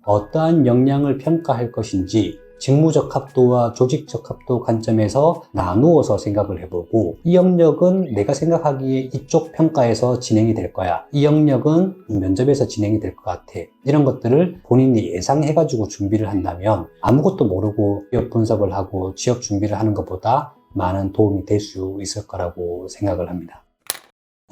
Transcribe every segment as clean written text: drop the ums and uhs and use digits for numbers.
어떠한 역량을 평가할 것인지 직무 적합도와 조직 적합도 관점에서 나누어서 생각을 해보고, 이 영역은 내가 생각하기에 이쪽 평가에서 진행이 될 거야, 이 영역은 면접에서 진행이 될 것 같아, 이런 것들을 본인이 예상해가지고 준비를 한다면 아무것도 모르고 기업 분석을 하고 취업 준비를 하는 것보다 많은 도움이 될 수 있을 거라고 생각을 합니다.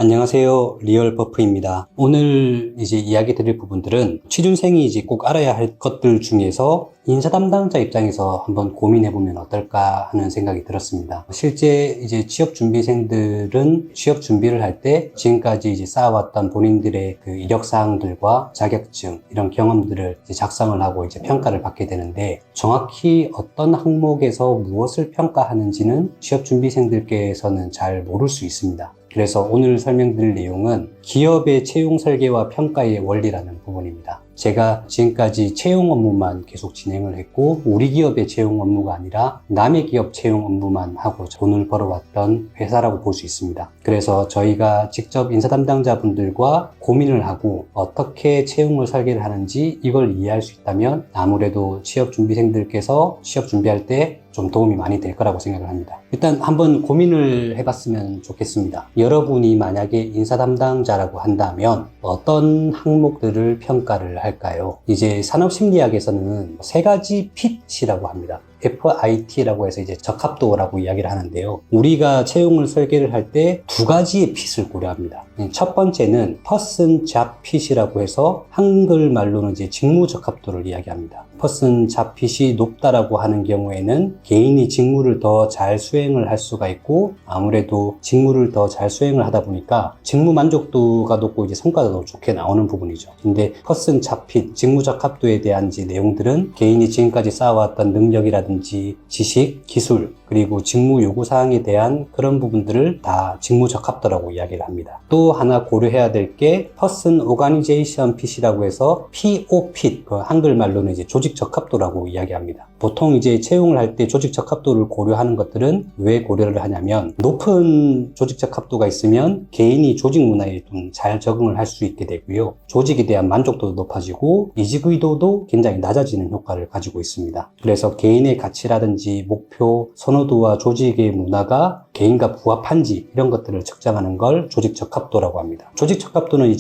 안녕하세요. 리얼버프입니다. 오늘 이야기 드릴 부분들은 취준생이 꼭 알아야 할 것들 중에서 인사 담당자 입장에서 한번 고민해보면 어떨까 하는 생각이 들었습니다. 실제 취업 준비생들은 취업 준비를 할 때 지금까지 쌓아왔던 본인들의 그 이력사항들과 자격증, 이런 경험들을 작성을 하고 평가를 받게 되는데, 정확히 어떤 항목에서 무엇을 평가하는지는 취업 준비생들께서는 잘 모를 수 있습니다. 그래서 오늘 설명드릴 내용은 기업의 채용 설계와 평가의 원리라는 부분입니다. 제가 지금까지 채용 업무만 계속 진행을 했고, 우리 기업의 채용 업무가 아니라 남의 기업 채용 업무만 하고 돈을 벌어왔던 회사라고 볼 수 있습니다. 그래서 저희가 직접 인사 담당자분들과 고민을 하고 어떻게 채용을 설계를 하는지 이걸 이해할 수 있다면 아무래도 취업 준비생들께서 취업 준비할 때 좀 도움이 많이 될 거라고 생각을 합니다. 일단 한번 고민을 해봤으면 좋겠습니다. 여러분이 만약에 인사 담당자라고 한다면 어떤 항목들을 평가를 할까요? 산업심리학에서는 세 가지 핏이라고 합니다. FIT라고 해서 적합도라고 이야기를 하는데요. 우리가 채용을 설계를 할 때 두 가지의 핏을 고려합니다. 첫 번째는 Person Job Fit이라고 해서 한글말로는 직무 적합도를 이야기합니다. Person Job Fit이 높다라고 하는 경우에는 개인이 직무를 더 잘 수행을 할 수가 있고, 아무래도 직무를 더 잘 수행을 하다 보니까 직무 만족도가 높고 성과가 더 좋게 나오는 부분이죠. 근데 Person Job Fit, 직무 적합도에 대한 내용들은 개인이 지금까지 쌓아왔던 능력이라든지 지식, 기술, 그리고 직무 요구사항에 대한 그런 부분들을 다 직무 적합도라고 이야기를 합니다. 또 하나 고려해야 될 게 Person Organization Fit이라고 해서 PO Fit, 한글말로는 조직 적합도라고 이야기합니다. 보통 채용을 할 때 조직 적합도를 고려하는 것들은 왜 고려를 하냐면, 높은 조직 적합도가 있으면 개인이 조직 문화에 좀 잘 적응을 할 수 있게 되고요. 조직에 대한 만족도도 높아지고 이직 의도도 굉장히 낮아지는 효과를 가지고 있습니다. 그래서 개인의 가치라든지 목표, 선호도와 조직의 문화가 개인과 부합한지 이런 것들을 측정하는 걸 조직 적합도라고 합니다. 조직 적합도는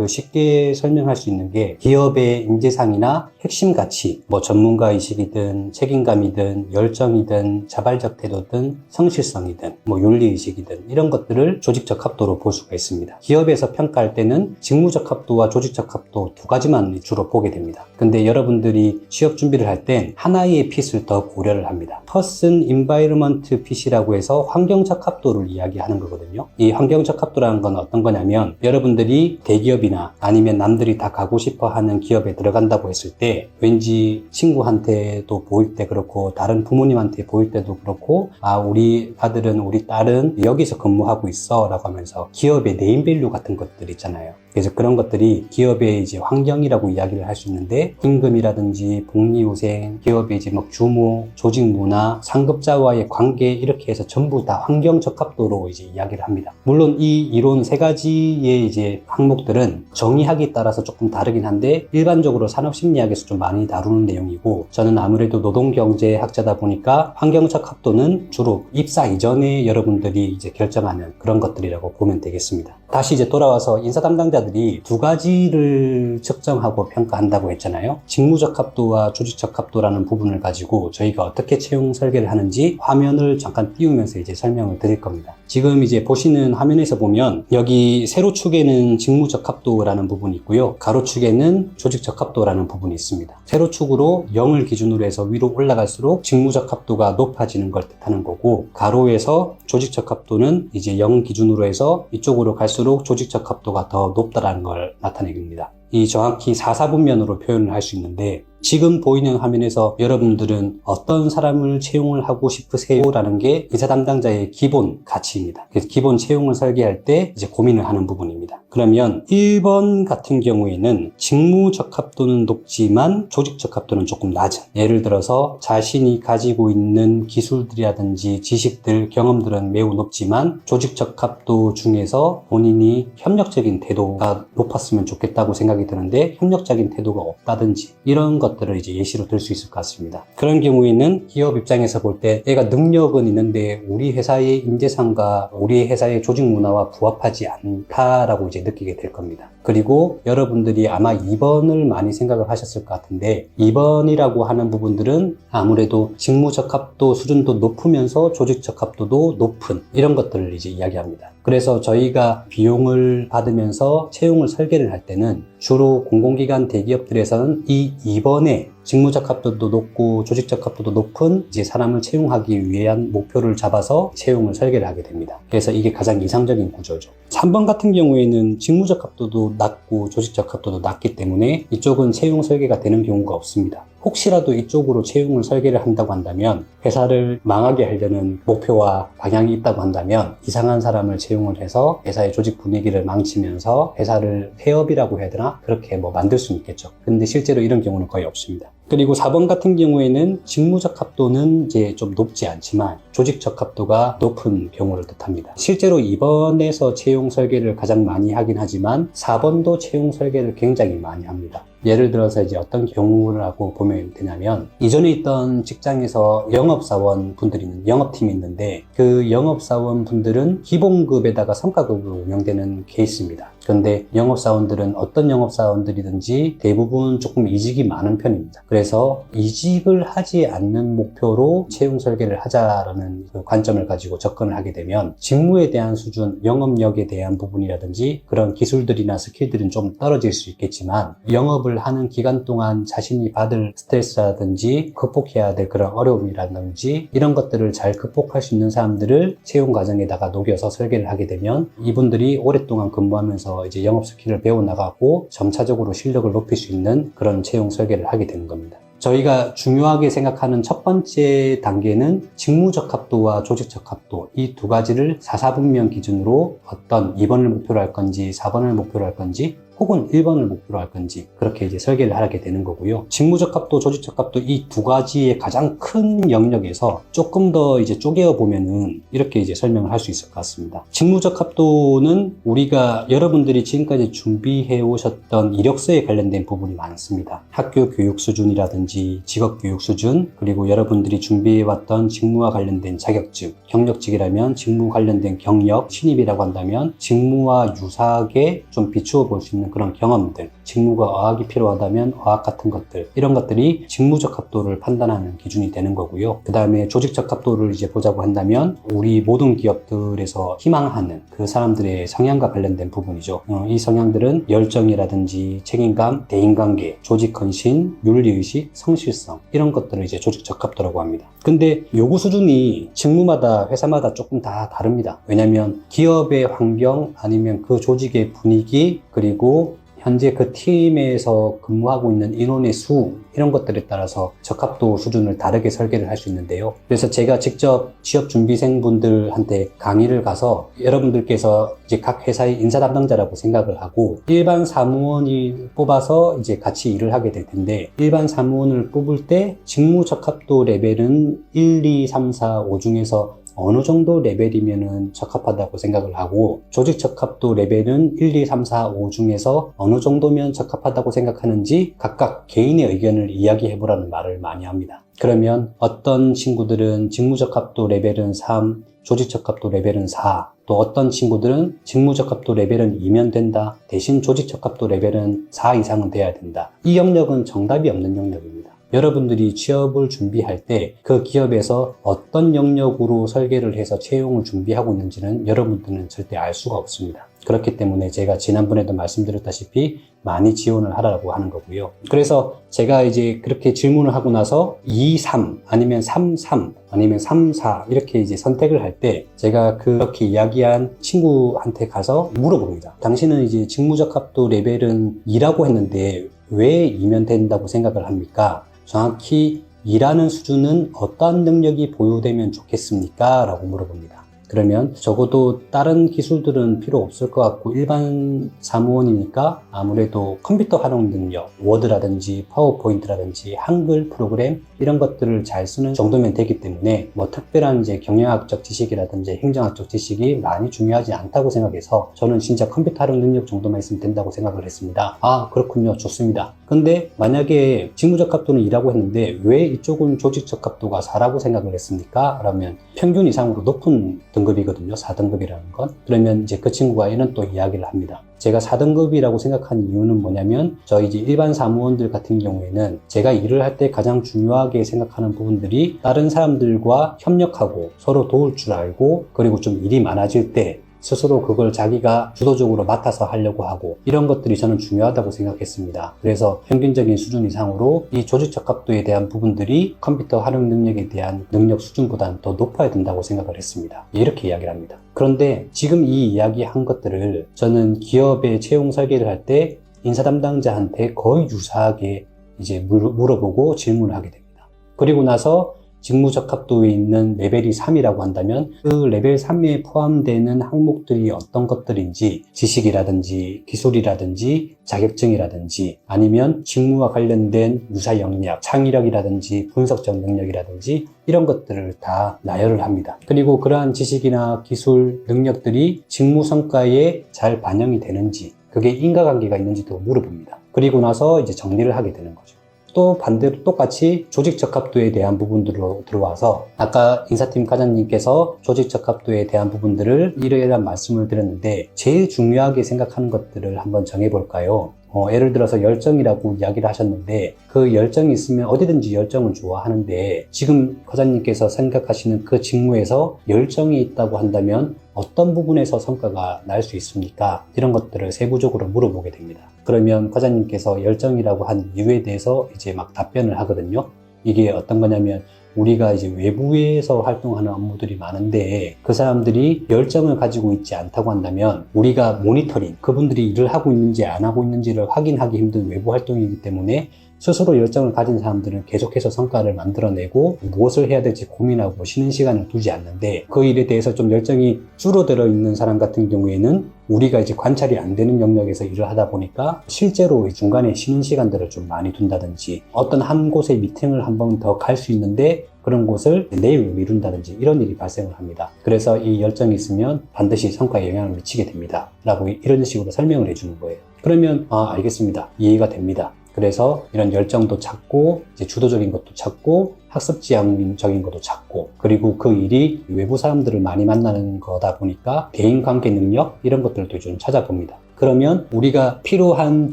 쉽게 설명할 수 있는 게 기업의 인재상이나 핵심 가치, 전문가의식이든 책임감이든 열정이든 자발적 태도든 성실성이든 윤리의식이든 이런 것들을 조직 적합도로 볼 수가 있습니다. 기업에서 평가할 때는 직무 적합도와 조직 적합도 두 가지만 주로 보게 됩니다. 근데 여러분들이 취업 준비를 할 땐 하나의 핏을 더 고려를 합니다. Person Environment Fit이라고 해서 환경 적합도를 이야기하는 거거든요. 이 환경 적합도라는 건 어떤 거냐면, 여러분들이 대기업이나 아니면 남들이 다 가고 싶어 하는 기업에 들어간다고 했을 때 왠지 친구한테도 보일 때 그렇고 다른 부모님한테 보일 때도 그렇고, 우리 아들은 우리 딸은 여기서 근무하고 있어 라고 하면서 기업의 네임밸류 같은 것들 있잖아요. 그래서 그런 것들이 기업의 환경이라고 이야기를 할 수 있는데, 임금이라든지 복리후생, 기업의 규모, 조직 문화, 상급자와의 관계, 이렇게 해서 전부 다 환경 적합도로 이야기를 합니다. 물론 이 이론 세 가지의 항목들은 정의학에 따라서 조금 다르긴 한데 일반적으로 산업심리학에서 좀 많이 다루는 내용이고, 저는 아무래도 노동경제학자다 보니까 환경 적합도는 주로 입사 이전에 여러분들이 결정하는 그런 것들이라고 보면 되겠습니다. 다시 돌아와서 인사 담당자들이 두 가지를 측정하고 평가한다고 했잖아요. 직무 적합도와 조직 적합도라는 부분을 가지고 저희가 어떻게 채용 설계를 하는지 화면을 잠깐 띄우면서 설명을 드릴 겁니다. 지금 보시는 화면에서 보면 여기 세로축에는 직무 적합도라는 부분이 있고요. 가로축에는 조직 적합도라는 부분이 있습니다. 세로축으로 0을 기준으로 해서 위로 올라갈수록 직무 적합도가 높아지는 걸 뜻하는 거고, 가로에서 조직 적합도는 0 기준으로 해서 이쪽으로 갈수록 조직 적합도가 더 높다라는 걸 나타내줍니다. 이 정확히 4사분면으로 표현을 할 수 있는데, 지금 보이는 화면에서 여러분들은 어떤 사람을 채용을 하고 싶으세요? 라는 게 인사 담당자의 기본 가치입니다. 그래서 기본 채용을 설계할 때 고민을 하는 부분입니다. 그러면 1번 같은 경우에는 직무 적합도는 높지만 조직 적합도는 조금 낮은, 예를 들어서 자신이 가지고 있는 기술들이라든지 지식들, 경험들은 매우 높지만 조직 적합도 중에서 본인이 협력적인 태도가 높았으면 좋겠다고 생각을 생각이 드는데 협력적인 태도가 없다든지 이런 것들을 이제 예시로 들 수 있을 것 같습니다. 그런 경우에는 기업 입장에서 볼 때 얘가 능력은 있는데 우리 회사의 인재상과 우리 회사의 조직 문화와 부합하지 않다라고 이제 느끼게 될 겁니다. 그리고 여러분들이 아마 2번을 많이 생각을 하셨을 것 같은데 2번이라고 하는 부분들은 아무래도 직무 적합도 수준도 높으면서 조직 적합도도 높은 이런 것들을 이제 이야기합니다. 그래서 저희가 비용을 받으면서 채용을 설계를 할 때는 주로 공공기관 대기업들에서는 이 2번에 직무 적합도도 높고 조직 적합도도 높은 이제 사람을 채용하기 위한 목표를 잡아서 채용을 설계를 하게 됩니다. 그래서 이게 가장 이상적인 구조죠. 3번 같은 경우에는 직무 적합도도 낮고 조직 적합도도 낮기 때문에 이쪽은 채용 설계가 되는 경우가 없습니다. 혹시라도 이쪽으로 채용을 설계를 한다고 한다면 회사를 망하게 하려는 목표와 방향이 있다고 한다면 이상한 사람을 채용을 해서 회사의 조직 분위기를 망치면서 회사를 폐업이라고 해야 되나? 그렇게 만들 수는 있겠죠. 근데 실제로 이런 경우는 거의 없습니다. 그리고 4번 같은 경우에는 직무 적합도는 이제 좀 높지 않지만 조직 적합도가 높은 경우를 뜻합니다. 실제로 2번에서 채용 설계를 가장 많이 하긴 하지만 4번도 채용 설계를 굉장히 많이 합니다. 예를 들어서 이제 어떤 경우라고 보면 되냐면 이전에 있던 직장에서 영업사원 분들이 있는 영업팀이 있는데 그 영업사원 분들은 기본급에다가 성과급으로 운영되는 케이스입니다. 그런데 영업사원들은 어떤 영업사원들이든지 대부분 조금 이직이 많은 편입니다. 그래서 이직을 하지 않는 목표로 채용 설계를 하자라는 그 관점을 가지고 접근을 하게 되면 직무에 대한 수준, 영업력에 대한 부분이라든지 그런 기술들이나 스킬들은 좀 떨어질 수 있겠지만 영업을 하는 기간 동안 자신이 받을 스트레스라든지 극복해야 될 그런 어려움이라든지 이런 것들을 잘 극복할 수 있는 사람들을 채용 과정에다가 녹여서 설계를 하게 되면 이분들이 오랫동안 근무하면서 이제 영업 스킬을 배워나가고 점차적으로 실력을 높일 수 있는 그런 채용 설계를 하게 되는 겁니다. 저희가 중요하게 생각하는 첫 번째 단계는 직무 적합도와 조직 적합도 이 두 가지를 4사분면 기준으로 어떤 2번을 목표로 할 건지 4번을 목표로 할 건지 혹은 1번을 목표로 할 건지 그렇게 이제 설계를 하게 되는 거고요. 직무 적합도, 조직 적합도 이 두 가지의 가장 큰 영역에서 조금 더 이제 쪼개어 보면은 이렇게 이제 설명을 할 수 있을 것 같습니다. 직무 적합도는 우리가 여러분들이 지금까지 준비해 오셨던 이력서에 관련된 부분이 많습니다. 학교 교육 수준이라든지 직업 교육 수준, 그리고 여러분들이 준비해 왔던 직무와 관련된 자격증, 경력직이라면 직무 관련된 경력, 신입이라고 한다면 직무와 유사하게 좀 비추어 볼 수 있는 그런 경험들, 직무가 어학이 필요하다면 어학 같은 것들, 이런 것들이 직무 적합도를 판단하는 기준이 되는 거고요. 그 다음에 조직 적합도를 이제 보자고 한다면 우리 모든 기업들에서 희망하는 그 사람들의 성향과 관련된 부분이죠. 이 성향들은 열정이라든지 책임감, 대인관계, 조직 헌신, 윤리의식, 성실성 이런 것들을 이제 조직 적합도라고 합니다. 근데 요구 수준이 직무마다 회사마다 조금 다 다릅니다. 왜냐하면 기업의 환경 아니면 그 조직의 분위기 그리고 현재 그 팀에서 근무하고 있는 인원의 수 이런 것들에 따라서 적합도 수준을 다르게 설계를 할 수 있는데요. 그래서 제가 직접 취업 준비생분들한테 강의를 가서 여러분들께서 이제 각 회사의 인사 담당자라고 생각을 하고 일반 사무원이 뽑아서 이제 같이 일을 하게 될 텐데 일반 사무원을 뽑을 때 직무 적합도 레벨은 1, 2, 3, 4, 5 중에서 어느 정도 레벨이면은 적합하다고 생각을 하고 조직 적합도 레벨은 1, 2, 3, 4, 5 중에서 어느 정도면 적합하다고 생각하는지 각각 개인의 의견을 이야기해보라는 말을 많이 합니다. 그러면 어떤 친구들은 직무 적합도 레벨은 3, 조직 적합도 레벨은 4, 또 어떤 친구들은 직무 적합도 레벨은 2면 된다. 대신 조직 적합도 레벨은 4 이상은 돼야 된다. 이 영역은 정답이 없는 영역입니다. 여러분들이 취업을 준비할 때 그 기업에서 어떤 영역으로 설계를 해서 채용을 준비하고 있는지는 여러분들은 절대 알 수가 없습니다. 그렇기 때문에 제가 지난번에도 말씀드렸다시피 많이 지원을 하라고 하는 거고요. 그래서 제가 이제 그렇게 질문을 하고 나서 2, 3 아니면 3, 3 아니면 3, 4 이렇게 이제 선택을 할 때 제가 그렇게 이야기한 친구한테 가서 물어봅니다. 당신은 이제 직무적합도 레벨은 2라고 했는데 왜 2면 된다고 생각을 합니까? 정확히 일하는 수준은 어떠한 능력이 보유되면 좋겠습니까? 라고 물어봅니다. 그러면 적어도 다른 기술들은 필요 없을 것 같고 일반 사무원이니까 아무래도 컴퓨터 활용 능력, 워드라든지 파워포인트라든지 한글 프로그램 이런 것들을 잘 쓰는 정도면 되기 때문에 뭐 특별한 이제 경영학적 지식이라든지 행정학적 지식이 많이 중요하지 않다고 생각해서 저는 진짜 컴퓨터 활용 능력 정도만 있으면 된다고 생각을 했습니다. 아, 그렇군요. 좋습니다. 근데 만약에 직무적합도는 2라고 했는데 왜 이쪽은 조직적합도가 4라고 생각을 했습니까? 그러면 평균 이상으로 높은 등급이거든요. 4등급이라는 건. 그러면 이제 그 친구가 이런 또 이야기를 합니다. 제가 4등급이라고 생각한 이유는 뭐냐면 저희 이제 일반 사무원들 같은 경우에는 제가 일을 할 때 가장 중요하게 생각하는 부분들이 다른 사람들과 협력하고 서로 도울 줄 알고 그리고 좀 일이 많아질 때 스스로 그걸 자기가 주도적으로 맡아서 하려고 하고 이런 것들이 저는 중요하다고 생각했습니다. 그래서 평균적인 수준 이상으로 이 조직 적합도에 대한 부분들이 컴퓨터 활용 능력에 대한 능력 수준보다는 더 높아야 된다고 생각을 했습니다. 이렇게 이야기를 합니다. 그런데 지금 이 이야기한 것들을 저는 기업의 채용 설계를 할 때 인사 담당자한테 거의 유사하게 이제 물어보고 질문을 하게 됩니다. 그리고 나서 직무적합도에 있는 레벨이 3이라고 한다면 그 레벨 3에 포함되는 항목들이 어떤 것들인지 지식이라든지 기술이라든지 자격증이라든지 아니면 직무와 관련된 유사 역량, 창의력이라든지 분석적 능력이라든지 이런 것들을 다 나열을 합니다. 그리고 그러한 지식이나 기술, 능력들이 직무 성과에 잘 반영이 되는지 그게 인과관계가 있는지도 물어봅니다. 그리고 나서 이제 정리를 하게 되는 거죠. 또 반대로 똑같이 조직적합도에 대한 부분들로 들어와서 아까 인사팀 과장님께서 조직적합도에 대한 부분들을 이러이러한 말씀을 드렸는데 제일 중요하게 생각하는 것들을 한번 정해볼까요? 예를 들어서 열정이라고 이야기를 하셨는데 그 열정이 있으면 어디든지 열정을 좋아하는데 지금 과장님께서 생각하시는 그 직무에서 열정이 있다고 한다면 어떤 부분에서 성과가 날 수 있습니까? 이런 것들을 세부적으로 물어보게 됩니다. 그러면 과장님께서 열정이라고 한 이유에 대해서 이제 막 답변을 하거든요. 이게 어떤 거냐면 우리가 이제 외부에서 활동하는 업무들이 많은데 그 사람들이 열정을 가지고 있지 않다고 한다면 우리가 모니터링, 그분들이 일을 하고 있는지 안 하고 있는지를 확인하기 힘든 외부 활동이기 때문에 스스로 열정을 가진 사람들은 계속해서 성과를 만들어내고 무엇을 해야 될지 고민하고 쉬는 시간을 두지 않는데 그 일에 대해서 좀 열정이 줄어들어 있는 사람 같은 경우에는 우리가 이제 관찰이 안 되는 영역에서 일을 하다 보니까 실제로 중간에 쉬는 시간들을 좀 많이 둔다든지 어떤 한 곳에 미팅을 한 번 더 갈 수 있는데 그런 곳을 내일 미룬다든지 이런 일이 발생을 합니다. 그래서 이 열정이 있으면 반드시 성과에 영향을 미치게 됩니다. 라고 이런 식으로 설명을 해주는 거예요. 그러면 알겠습니다. 이해가 됩니다. 그래서 이런 열정도 찾고 이제 주도적인 것도 찾고 학습 지향적인 것도 찾고 그리고 그 일이 외부 사람들을 많이 만나는 거다 보니까 대인관계 능력 이런 것들도 좀 찾아봅니다. 그러면 우리가 필요한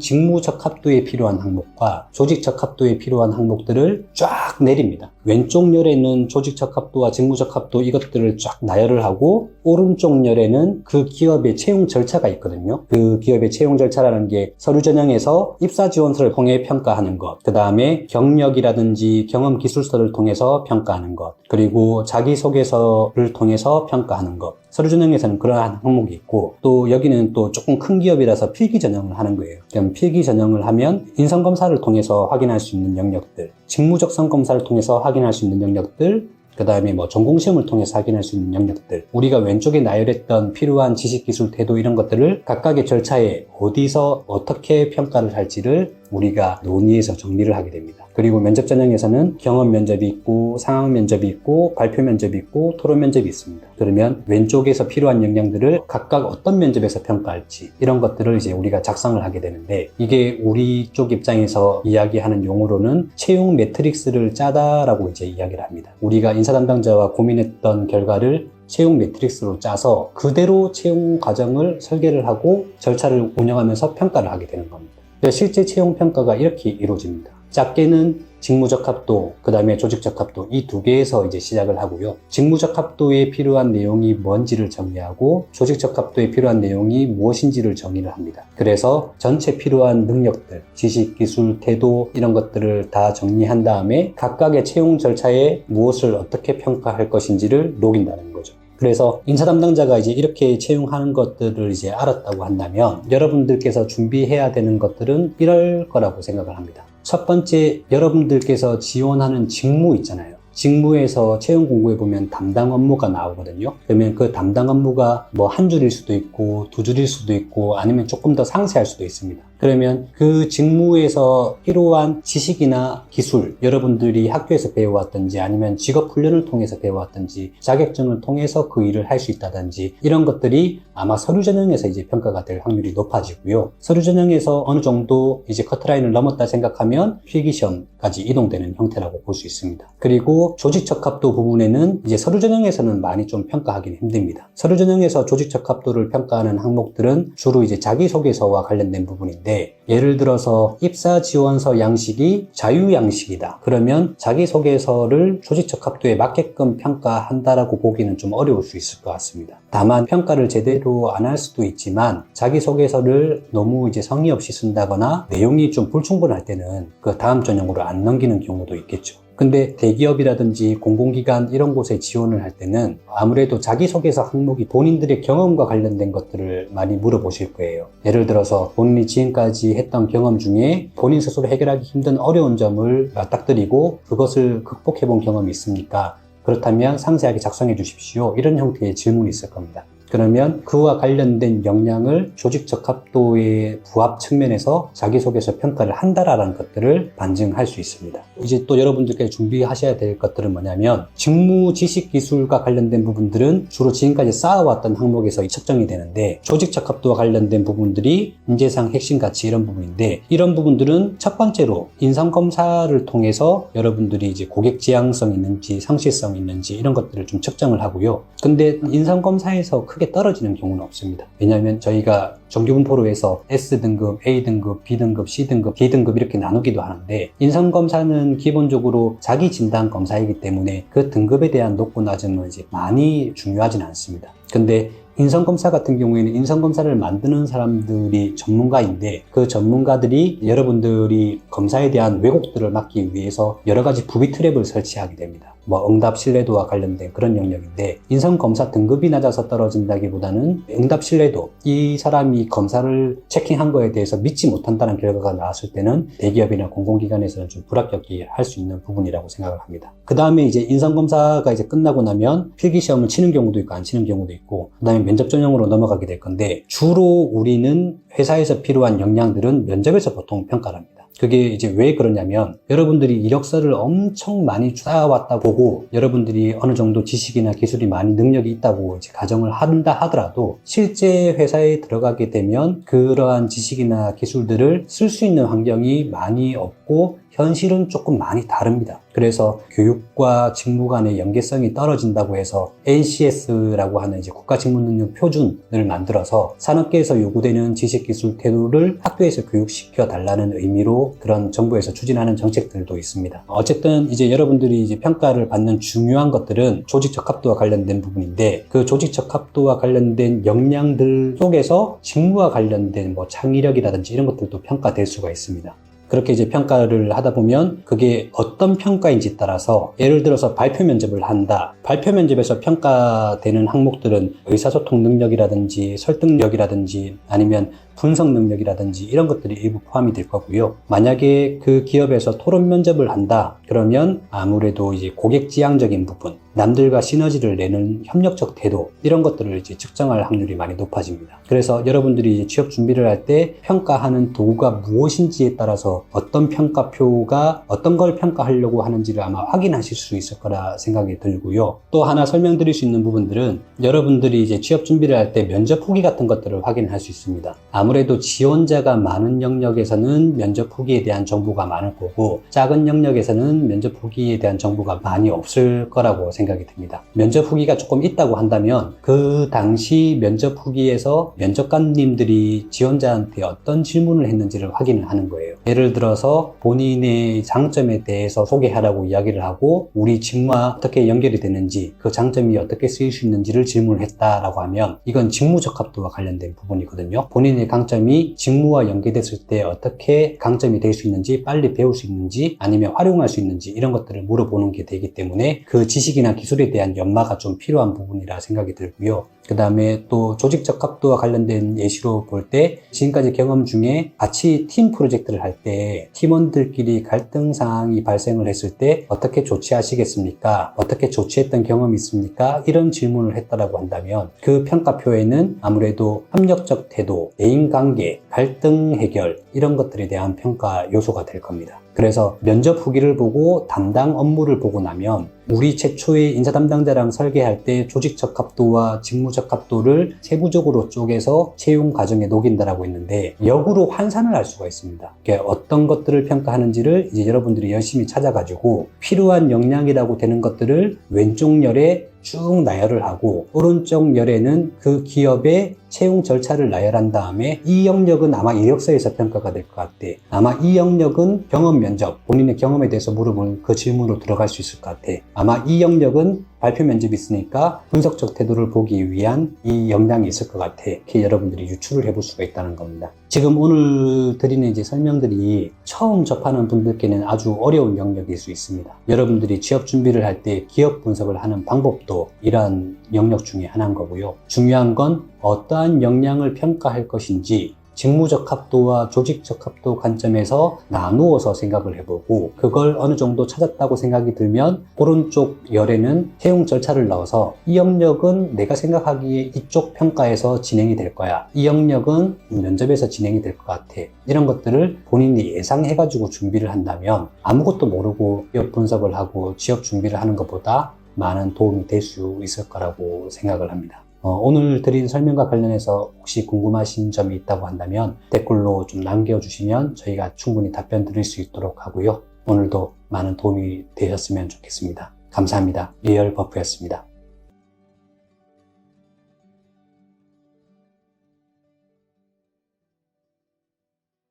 직무적합도에 필요한 항목과 조직적합도에 필요한 항목들을 쫙 내립니다. 왼쪽 열에는 조직적합도와 직무적합도 이것들을 쫙 나열을 하고 오른쪽 열에는 그 기업의 채용 절차가 있거든요. 그 기업의 채용 절차라는 게 서류 전형에서 입사 지원서를 통해 평가하는 것, 그 다음에 경력이라든지 경험 기술서를 통해서 평가하는 것, 그리고 자기소개서를 통해서 평가하는 것. 서류 전형에서는 그러한 항목이 있고 또 여기는 또 조금 큰 기업이라서 필기 전형을 하는 거예요. 그럼 필기 전형을 하면 인성검사를 통해서 확인할 수 있는 영역들, 직무적성 검사를 통해서 확인할 수 있는 영역들, 그 다음에 뭐 전공시험을 통해서 확인할 수 있는 영역들, 우리가 왼쪽에 나열했던 필요한 지식, 기술, 태도 이런 것들을 각각의 절차에 어디서 어떻게 평가를 할지를 우리가 논의해서 정리를 하게 됩니다. 그리고 면접 전형에서는 경험 면접이 있고 상황 면접이 있고 발표 면접이 있고 토론 면접이 있습니다. 그러면 왼쪽에서 필요한 역량들을 각각 어떤 면접에서 평가할지 이런 것들을 이제 우리가 작성을 하게 되는데 이게 우리 쪽 입장에서 이야기하는 용어로는 채용 매트릭스를 짜다라고 이제 이야기를 합니다. 우리가 인사 담당자와 고민했던 결과를 채용 매트릭스로 짜서 그대로 채용 과정을 설계를 하고 절차를 운영하면서 평가를 하게 되는 겁니다. 실제 채용 평가가 이렇게 이루어집니다. 작게는 직무적합도, 그 다음에 조직적합도 이 두 개에서 이제 시작을 하고요. 직무적합도에 필요한 내용이 뭔지를 정리하고 조직적합도에 필요한 내용이 무엇인지를 정의를 합니다. 그래서 전체 필요한 능력들, 지식, 기술, 태도 이런 것들을 다 정리한 다음에 각각의 채용 절차에 무엇을 어떻게 평가할 것인지를 녹인다는 거죠. 그래서 인사 담당자가 이제 이렇게 채용하는 것들을 이제 알았다고 한다면 여러분들께서 준비해야 되는 것들은 이럴 거라고 생각을 합니다. 첫 번째, 여러분들께서 지원하는 직무 있잖아요. 직무에서 채용 공고에 보면 담당 업무가 나오거든요. 그러면 그 담당 업무가 뭐 한 줄일 수도 있고 두 줄일 수도 있고 아니면 조금 더 상세할 수도 있습니다. 그러면 그 직무에서 필요한 지식이나 기술, 여러분들이 학교에서 배워왔든지 아니면 직업훈련을 통해서 배워왔든지 자격증을 통해서 그 일을 할 수 있다든지 이런 것들이 아마 서류 전형에서 이제 평가가 될 확률이 높아지고요. 서류 전형에서 어느 정도 이제 커트라인을 넘었다 생각하면 필기시험까지 이동되는 형태라고 볼 수 있습니다. 그리고 조직적합도 부분에는 이제 서류 전형에서는 많이 좀 평가하기는 힘듭니다. 서류 전형에서 조직적합도를 평가하는 항목들은 주로 이제 자기소개서와 관련된 부분인데, 예를 들어서 입사 지원서 양식이 자유 양식이다. 그러면 자기소개서를 조직적합도에 맞게끔 평가한다라고 보기는 좀 어려울 수 있을 것 같습니다. 다만 평가를 제대로 안 할 수도 있지만 자기소개서를 너무 이제 성의 없이 쓴다거나 내용이 좀 불충분할 때는 그 다음 전형으로 안 넘기는 경우도 있겠죠. 근데 대기업이라든지 공공기관 이런 곳에 지원을 할 때는 아무래도 자기소개서 항목이 본인들의 경험과 관련된 것들을 많이 물어보실 거예요. 예를 들어서 본인이 지금까지 했던 경험 중에 본인 스스로 해결하기 힘든 어려운 점을 맞닥뜨리고 그것을 극복해 본 경험이 있습니까? 그렇다면 상세하게 작성해 주십시오. 이런 형태의 질문이 있을 겁니다. 그러면 그와 관련된 역량을 조직적합도의 부합 측면에서 자기소개서 평가를 한다라는 것들을 반증할 수 있습니다. 이제 또 여러분들께서 준비하셔야 될 것들은 뭐냐면, 직무 지식 기술과 관련된 부분들은 주로 지금까지 쌓아왔던 항목에서 측정이 되는데, 조직적합도와 관련된 부분들이 인재상 핵심 가치 이런 부분인데, 이런 부분들은 첫 번째로 인성검사를 통해서 여러분들이 이제 고객 지향성 있는지 상실성 있는지 이런 것들을 좀 측정을 하고요. 근데 인성검사에서 크게 떨어지는 경우는 없습니다. 왜냐하면 저희가 정규분포로 해서 S등급, A등급, B등급, C등급, D등급 이렇게 나누기도 하는데, 인성검사는 기본적으로 자기 진단 검사이기 때문에 그 등급에 대한 높고 낮음은 이제 많이 중요하진 않습니다. 근데 인성검사 같은 경우에는 인성검사를 만드는 사람들이 전문가인데, 그 전문가들이 여러분들이 검사에 대한 왜곡들을 막기 위해서 여러 가지 부비 트랩을 설치하게 됩니다. 뭐 응답 신뢰도와 관련된 그런 영역인데, 인성검사 등급이 낮아서 떨어진다기보다는 응답 신뢰도, 이 사람이 검사를 체킹한 거에 대해서 믿지 못한다는 결과가 나왔을 때는 대기업이나 공공기관에서는 좀 불합격이 할 수 있는 부분이라고 생각을 합니다. 그 다음에 이제 인성검사가 이제 끝나고 나면 필기시험을 치는 경우도 있고 안 치는 경우도 있고, 그 다음에 면접 전형으로 넘어가게 될 건데, 주로 우리는 회사에서 필요한 역량들은 면접에서 보통 평가를 합니다. 그게 이제 왜 그러냐면, 여러분들이 이력서를 엄청 많이 쌓아왔다 보고 여러분들이 어느 정도 지식이나 기술이 많이 능력이 있다고 이제 가정을 한다 하더라도, 실제 회사에 들어가게 되면 그러한 지식이나 기술들을 쓸 수 있는 환경이 많이 없고 현실은 조금 많이 다릅니다. 그래서 교육과 직무 간의 연계성이 떨어진다고 해서 NCS라고 하는 이제 국가직무능력 표준을 만들어서 산업계에서 요구되는 지식기술 태도를 학교에서 교육시켜 달라는 의미로 그런 정부에서 추진하는 정책들도 있습니다. 어쨌든 이제 여러분들이 이제 평가를 받는 중요한 것들은 조직적합도와 관련된 부분인데, 그 조직적합도와 관련된 역량들 속에서 직무와 관련된 뭐 창의력이라든지 이런 것들도 평가될 수가 있습니다. 그렇게 이제 평가를 하다 보면 그게 어떤 평가인지 따라서, 예를 들어서 발표 면접을 한다. 발표 면접에서 평가되는 항목들은 의사소통 능력이라든지 설득력이라든지 아니면 분석 능력이라든지 이런 것들이 일부 포함이 될 거고요. 만약에 그 기업에서 토론 면접을 한다. 그러면 아무래도 이제 고객 지향적인 부분, 남들과 시너지를 내는 협력적 태도, 이런 것들을 이제 측정할 확률이 많이 높아집니다. 그래서 여러분들이 이제 취업 준비를 할 때 평가하는 도구가 무엇인지에 따라서 어떤 평가표가 어떤 걸 평가하려고 하는지를 아마 확인하실 수 있을 거라 생각이 들고요. 또 하나 설명드릴 수 있는 부분들은, 여러분들이 이제 취업 준비를 할 때 면접 후기 같은 것들을 확인할 수 있습니다. 아무래도 지원자가 많은 영역에서는 면접 후기에 대한 정보가 많을 거고, 작은 영역에서는 면접 후기에 대한 정보가 많이 없을 거라고 생각이 듭니다. 면접 후기가 조금 있다고 한다면 그 당시 면접 후기에서 면접관님들이 지원자한테 어떤 질문을 했는지를 확인을 하는 거예요. 예를 들어서 본인의 장점에 대해서 소개하라고 이야기를 하고 우리 직무와 어떻게 연결이 되는지, 그 장점이 어떻게 쓰일 수 있는지를 질문을 했다라고 하면 이건 직무 적합도와 관련된 부분이거든요. 본인의 강점이 직무와 연계됐을 때 어떻게 강점이 될 수 있는지, 빨리 배울 수 있는지 아니면 활용할 수 있는지 이런 것들을 물어보는 게 되기 때문에 그 지식이나 기술에 대한 연마가 좀 필요한 부분이라 생각이 들고요. 그 다음에 또 조직 적합도와 관련된 예시로 볼 때 지금까지 경험 중에 같이 팀 프로젝트를 할 때 팀원들끼리 갈등 상황이 발생을 했을 때 어떻게 조치하시겠습니까? 어떻게 조치했던 경험이 있습니까? 이런 질문을 했다라고 한다면 그 평가표에는 아무래도 협력적 태도, 대인관계, 갈등 해결 이런 것들에 대한 평가 요소가 될 겁니다. 그래서 면접 후기를 보고 담당 업무를 보고 나면 우리 최초의 인사 담당자랑 설계할 때 조직 적합도와 직무 적합도를 세부적으로 쪼개서 채용 과정에 녹인다라고 했는데 역으로 환산을 할 수가 있습니다. 어떤 것들을 평가하는지를 이제 여러분들이 열심히 찾아가지고 필요한 역량이라고 되는 것들을 왼쪽 열에 쭉 나열을 하고 오른쪽 열에는 그 기업의 채용 절차를 나열한 다음에 이 영역은 아마 이력서에서 평가가 될 것 같아. 아마 이 영역은 경험 면접, 본인의 경험에 대해서 물어보는 그 질문으로 들어갈 수 있을 것 같아. 아마 이 영역은 발표 면접이 있으니까 분석적 태도를 보기 위한 이 역량이 있을 것 같아. 이렇게 여러분들이 유추를 해볼 수가 있다는 겁니다. 지금 오늘 드리는 이제 설명들이 처음 접하는 분들께는 아주 어려운 영역일 수 있습니다. 여러분들이 취업 준비를 할 때 기업 분석을 하는 방법도 이러한 영역 중에 하나인 거고요. 중요한 건 어떠한 역량을 평가할 것인지 직무 적합도와 조직 적합도 관점에서 나누어서 생각을 해보고 그걸 어느 정도 찾았다고 생각이 들면 오른쪽 열에는 채용 절차를 넣어서 이 영역은 내가 생각하기에 이쪽 평가에서 진행이 될 거야. 이 영역은 면접에서 진행이 될 것 같아. 이런 것들을 본인이 예상해가지고 준비를 한다면 아무것도 모르고 기업 분석을 하고 취업 준비를 하는 것보다 많은 도움이 될 수 있을 거라고 생각을 합니다. 오늘 드린 설명과 관련해서 혹시 궁금하신 점이 있다고 한다면 댓글로 좀 남겨주시면 저희가 충분히 답변 드릴 수 있도록 하고요. 오늘도 많은 도움이 되셨으면 좋겠습니다. 감사합니다. 리얼버프였습니다.